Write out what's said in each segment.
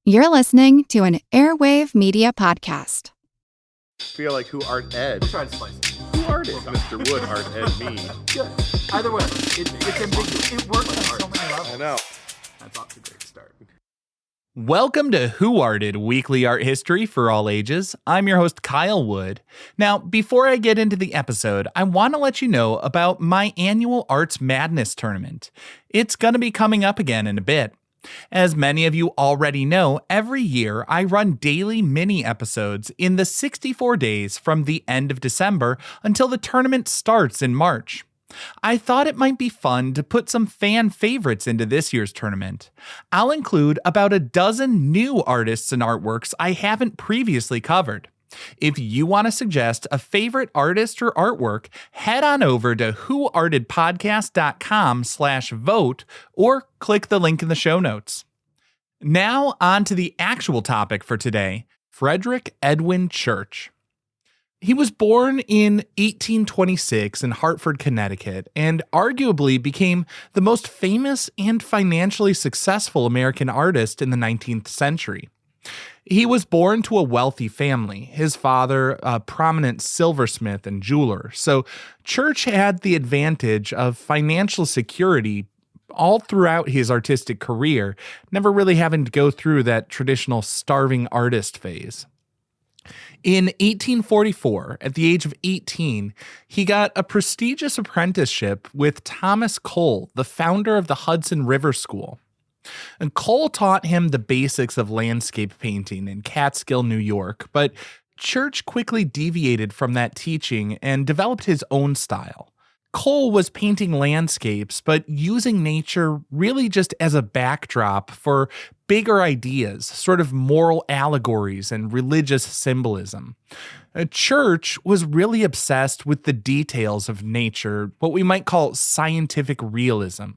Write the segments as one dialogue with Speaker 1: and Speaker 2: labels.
Speaker 1: You're listening to an Airwave Media Podcast.
Speaker 2: Feel like who art Ed?
Speaker 3: Try to slice it.
Speaker 2: Who art is Mr. Wood art Ed me?
Speaker 3: Good. Either way, it's ambiguous. It works on so many levels.
Speaker 2: I know.
Speaker 3: That's off to a great start.
Speaker 4: Welcome to Who Arted, weekly art history for all ages. I'm your host, Kyle Wood. Now, before I get into the episode, I want to let you know about my annual Arts Madness tournament. It's going to be coming up again in a bit. As many of you already know, every year I run daily mini episodes in the 64 days from the end of December until the tournament starts in March. I thought it might be fun to put some fan favorites into this year's tournament. I'll include about a dozen new artists and artworks I haven't previously covered. If you want to suggest a favorite artist or artwork, head on over to whoartedpodcast.com/vote or click the link in the show notes. Now on to the actual topic for today, Frederic Edwin Church. He was born in 1826 in Hartford, Connecticut, and arguably became the most famous and financially successful American artist in the 19th century. He was born to a wealthy family, his father a prominent silversmith and jeweler, so Church had the advantage of financial security all throughout his artistic career, never really having to go through that traditional starving artist phase. In 1844, at the age of 18, he got a prestigious apprenticeship with Thomas Cole, the founder of the Hudson River School. And Cole taught him the basics of landscape painting in Catskill, New York, but Church quickly deviated from that teaching and developed his own style. Cole was painting landscapes, but using nature really just as a backdrop for bigger ideas, sort of moral allegories and religious symbolism. Church was really obsessed with the details of nature, what we might call scientific realism.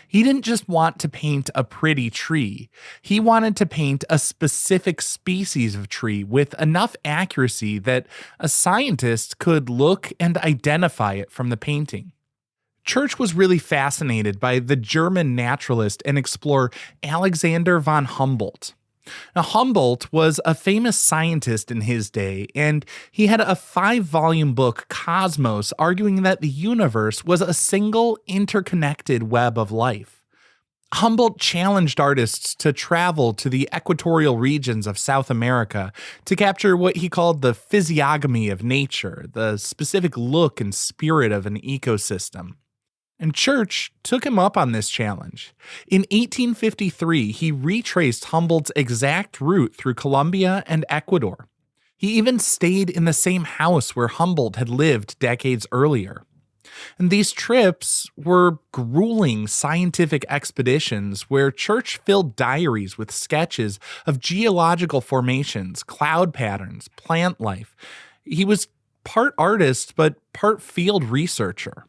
Speaker 4: He didn't just want to paint a pretty tree. He wanted to paint a specific species of tree with enough accuracy that a scientist could look and identify it from the painting. Church was really fascinated by the German naturalist and explorer Alexander von Humboldt. Now, Humboldt was a famous scientist in his day, and he had a 5-volume book, Cosmos, arguing that the universe was a single interconnected web of life. Humboldt challenged artists to travel to the equatorial regions of South America to capture what he called the physiognomy of nature, the specific look and spirit of an ecosystem. And Church took him up on this challenge. In 1853, he retraced Humboldt's exact route through Colombia and Ecuador. He even stayed in the same house where Humboldt had lived decades earlier. And these trips were grueling scientific expeditions where Church filled diaries with sketches of geological formations, cloud patterns, plant life. He was part artist, but part field researcher.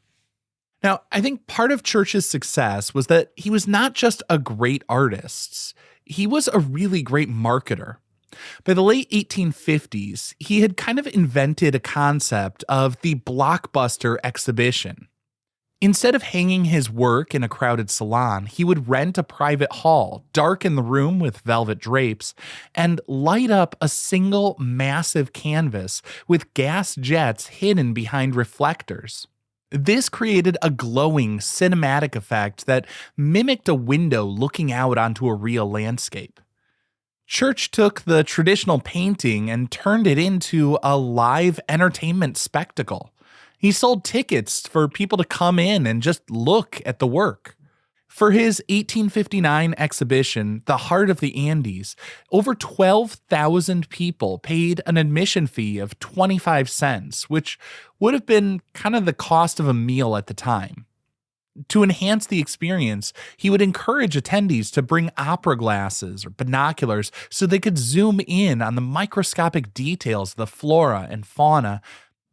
Speaker 4: Now, I think part of Church's success was that he was not just a great artist, he was a really great marketer. By the late 1850s, he had kind of invented a concept of the blockbuster exhibition. Instead of hanging his work in a crowded salon, he would rent a private hall, darken the room with velvet drapes, and light up a single massive canvas with gas jets hidden behind reflectors. This created a glowing cinematic effect that mimicked a window looking out onto a real landscape. Church took the traditional painting and turned it into a live entertainment spectacle. He sold tickets for people to come in and just look at the work. For his 1859 exhibition, The Heart of the Andes, over 12,000 people paid an admission fee of 25 cents, which would have been kind of the cost of a meal at the time. To enhance the experience, he would encourage attendees to bring opera glasses or binoculars so they could zoom in on the microscopic details of the flora and fauna.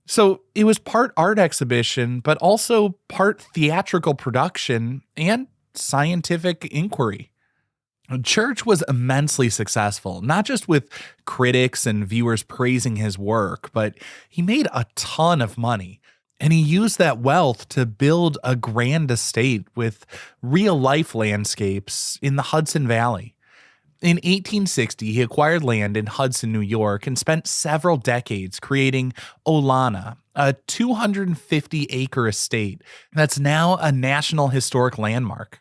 Speaker 4: So it was part art exhibition, but also part theatrical production and scientific inquiry. Church was immensely successful, not just with critics and viewers praising his work, but he made a ton of money. And he used that wealth to build a grand estate with real-life landscapes in the Hudson Valley. In 1860, he acquired land in Hudson, New York, and spent several decades creating Olana, a 250-acre estate that's now a National Historic Landmark.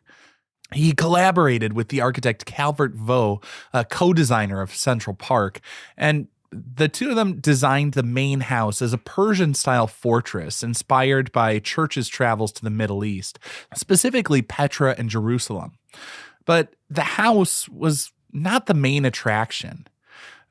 Speaker 4: He collaborated with the architect Calvert Vaux, a co-designer of Central Park, and the two of them designed the main house as a Persian-style fortress inspired by Church's travels to the Middle East, specifically Petra and Jerusalem. But the house was not the main attraction.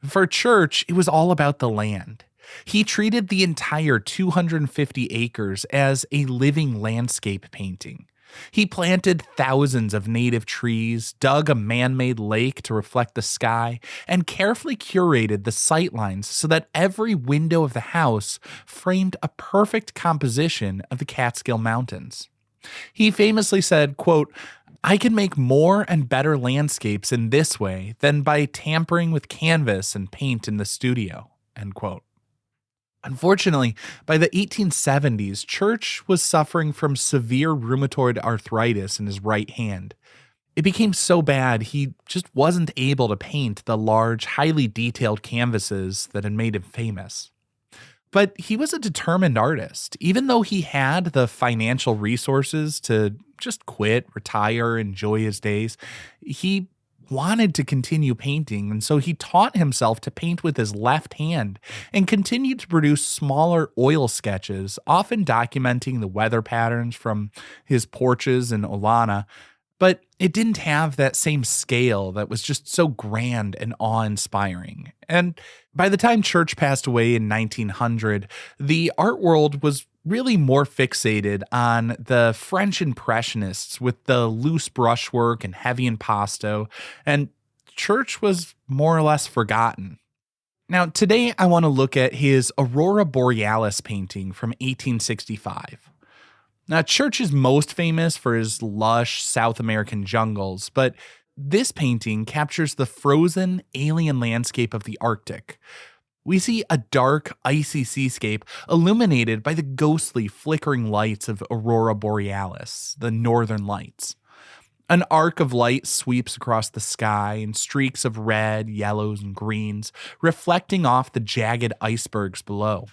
Speaker 4: For Church, it was all about the land. He treated the entire 250 acres as a living landscape painting. He planted thousands of native trees, dug a man-made lake to reflect the sky, and carefully curated the sightlines so that every window of the house framed a perfect composition of the Catskill Mountains. He famously said, quote, "I can make more and better landscapes in this way than by tampering with canvas and paint in the studio," end quote. Unfortunately, by the 1870s, Church was suffering from severe rheumatoid arthritis in his right hand. It became so bad he just wasn't able to paint the large, highly detailed canvases that had made him famous. But he was a determined artist. Even though he had the financial resources to just quit, retire, enjoy his days, he wanted to continue painting, and so he taught himself to paint with his left hand and continued to produce smaller oil sketches, often documenting the weather patterns from his porches in Olana. But it didn't have that same scale that was just so grand and awe-inspiring. And by the time Church passed away in 1900, the art world was really more fixated on the French Impressionists with the loose brushwork and heavy impasto, and Church was more or less forgotten. Now, today I want to look at his Aurora Borealis painting from 1865. Now, Church is most famous for his lush South American jungles, but this painting captures the frozen, alien landscape of the Arctic. We see a dark, icy seascape illuminated by the ghostly, flickering lights of Aurora Borealis, the northern lights. An arc of light sweeps across the sky in streaks of red, yellows, and greens, reflecting off the jagged icebergs below.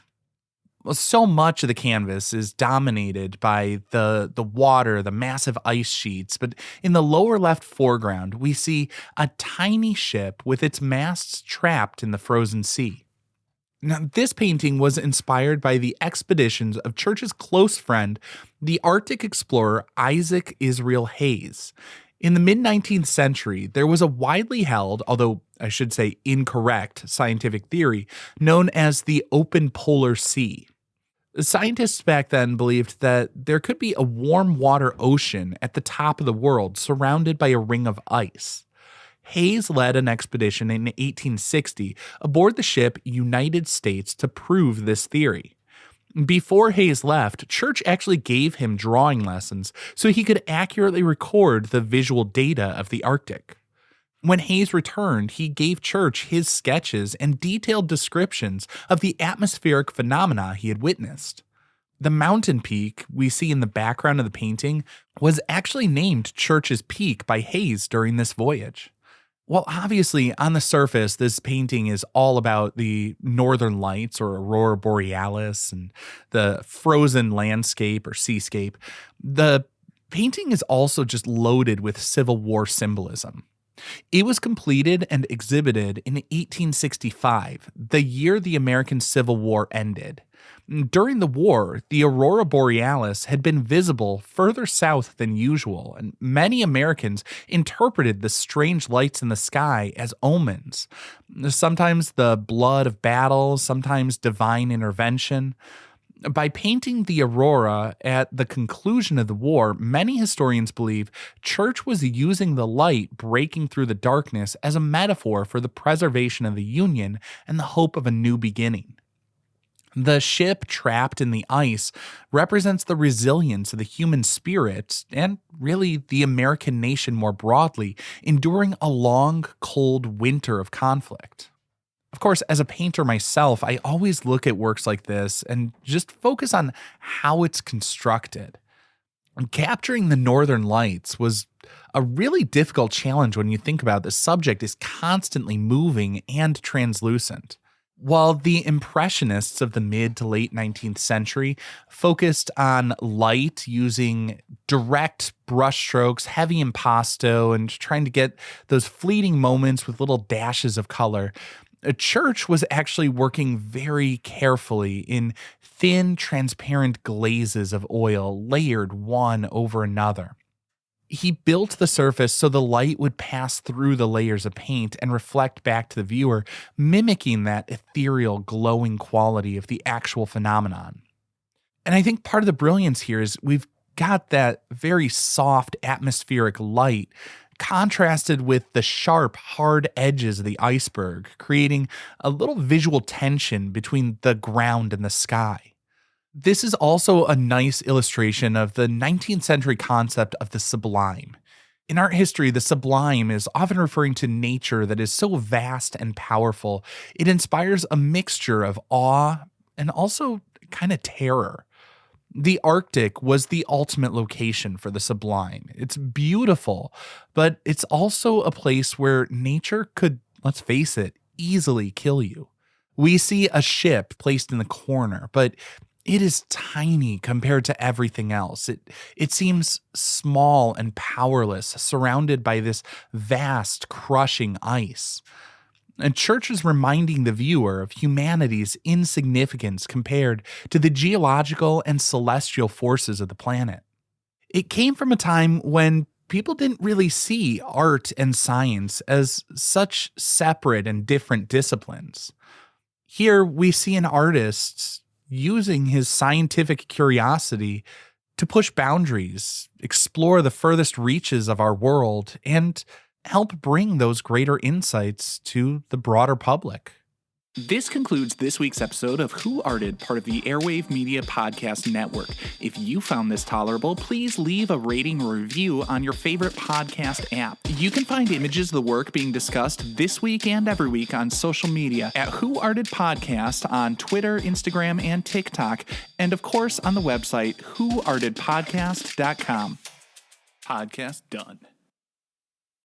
Speaker 4: Well, so much of the canvas is dominated by the water, the massive ice sheets, but in the lower left foreground, we see a tiny ship with its masts trapped in the frozen sea. Now, this painting was inspired by the expeditions of Church's close friend, the Arctic explorer Isaac Israel Hayes. In the mid-19th century, there was a widely held, although I should say incorrect, scientific theory known as the open polar sea. Scientists back then believed that there could be a warm water ocean at the top of the world surrounded by a ring of ice. Hayes led an expedition in 1860 aboard the ship United States to prove this theory. Before Hayes left, Church actually gave him drawing lessons so he could accurately record the visual data of the Arctic. When Hayes returned, he gave Church his sketches and detailed descriptions of the atmospheric phenomena he had witnessed. The mountain peak we see in the background of the painting was actually named Church's Peak by Hayes during this voyage. Well, obviously, on the surface, this painting is all about the northern lights or Aurora Borealis and the frozen landscape or seascape. The painting is also just loaded with Civil War symbolism. It was completed and exhibited in 1865, the year the American Civil War ended. During the war, the Aurora Borealis had been visible further south than usual, and many Americans interpreted the strange lights in the sky as omens. Sometimes the blood of battle, sometimes divine intervention. By painting the aurora at the conclusion of the war, many historians believe Church was using the light breaking through the darkness as a metaphor for the preservation of the Union and the hope of a new beginning. The ship trapped in the ice represents the resilience of the human spirit and really the American nation more broadly, enduring a long, cold winter of conflict. Of course, as a painter myself, I always look at works like this and just focus on how it's constructed. Capturing the northern lights was a really difficult challenge when you think about it. The subject is constantly moving and translucent. While the Impressionists of the mid to late 19th century focused on light using direct brushstrokes, heavy impasto, and trying to get those fleeting moments with little dashes of color, Church was actually working very carefully in thin, transparent glazes of oil layered one over another. He built the surface so the light would pass through the layers of paint and reflect back to the viewer, mimicking that ethereal, glowing quality of the actual phenomenon. And I think part of the brilliance here is we've got that very soft atmospheric light contrasted with the sharp, hard edges of the iceberg, creating a little visual tension between the ground and the sky. This is also a nice illustration of the 19th century concept of the sublime. In art history, the sublime is often referring to nature that is so vast and powerful, it inspires a mixture of awe and also kind of terror. The Arctic was the ultimate location for the sublime. It's beautiful, but it's also a place where nature could, let's face it, easily kill you. We see a ship placed in the corner, but it is tiny compared to everything else. It seems small and powerless, surrounded by this vast, crushing ice. And Church is reminding the viewer of humanity's insignificance compared to the geological and celestial forces of the planet. It came from a time when people didn't really see art and science as such separate and different disciplines. Here we see an artist using his scientific curiosity to push boundaries, explore the furthest reaches of our world, and help bring those greater insights to the broader public. This concludes this week's episode of Who Arted, part of the Airwave Media Podcast Network. If you found this tolerable, please leave a rating or review on your favorite podcast app. You can find images of the work being discussed this week and every week on social media at Who Arted Podcast on Twitter, Instagram, and TikTok, and of course on the website whoartedpodcast.com. Podcast done.